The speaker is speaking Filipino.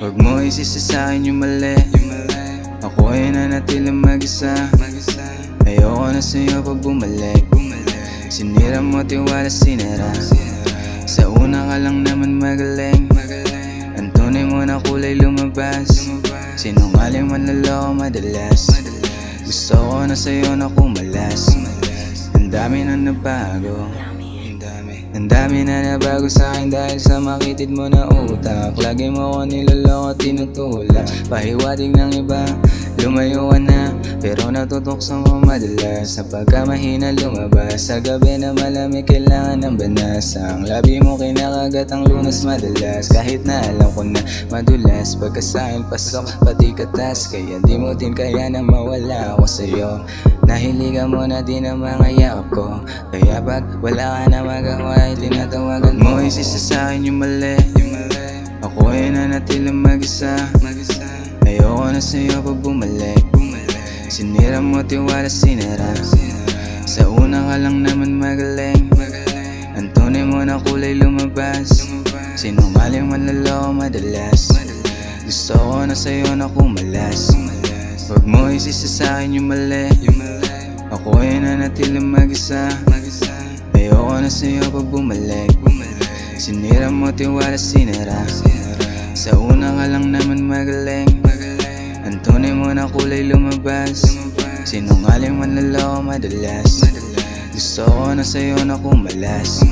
Huwag mo isisi sa'kin yung mali. Ako ay nanatiling mag-isa. Ayoko na sa'yo pag bumalik. Sinira mo tiwala, sinira. Sa una ka lang naman magaling. Ang tunay mo na kulay lumabas. Sinungaling manloloko madalas. Gusto ko na sa'yo na kumalas. Ang dami na nabago. Ang dami na nabago sa'kin dahil sa makitid mo na utak. Lagi mo ko niloloko, tinutulak. Pahiwatig ng iba, lumayo ka na. Pero natutokso mo madalas. Sa pagkamahina lumabas. Sa gabi na malamig kailangan ng banas. Ang labi mo kinakagat ang lunas madalas. Kahit na alam ko na madulas. Pagkasa'kin pasok pati katas. Kaya di mo din kaya na mawala ako sa'yo. Nahiligan mo na din ang mga yakap ko. Kaya pag wala ka na magawa ay tinatawagan mo. Isisa sa'kin yung mali. Ako ay nanatiling mag-isa. Ayoko na sa'yo pag bumalik. Sinira mo tiwala, sinira. Sa una ka lang naman magaling. Ang tunay mo na kulay lumabas. Sinungaling manloloko madalas. Gusto ko na sa'yo na kumalas. Huwag mo isisa sa'kin yung mali. Ako ay nanatiling mag-isa. Ayoko na sa'yo pag bumalik. Sinira mo tiwala, sinira. Sa una ka lang naman magaling. Ang tunay mo na kulay lumabas. Sinungaling manloloko madalas. Gusto ko na sa'yo na kumalas.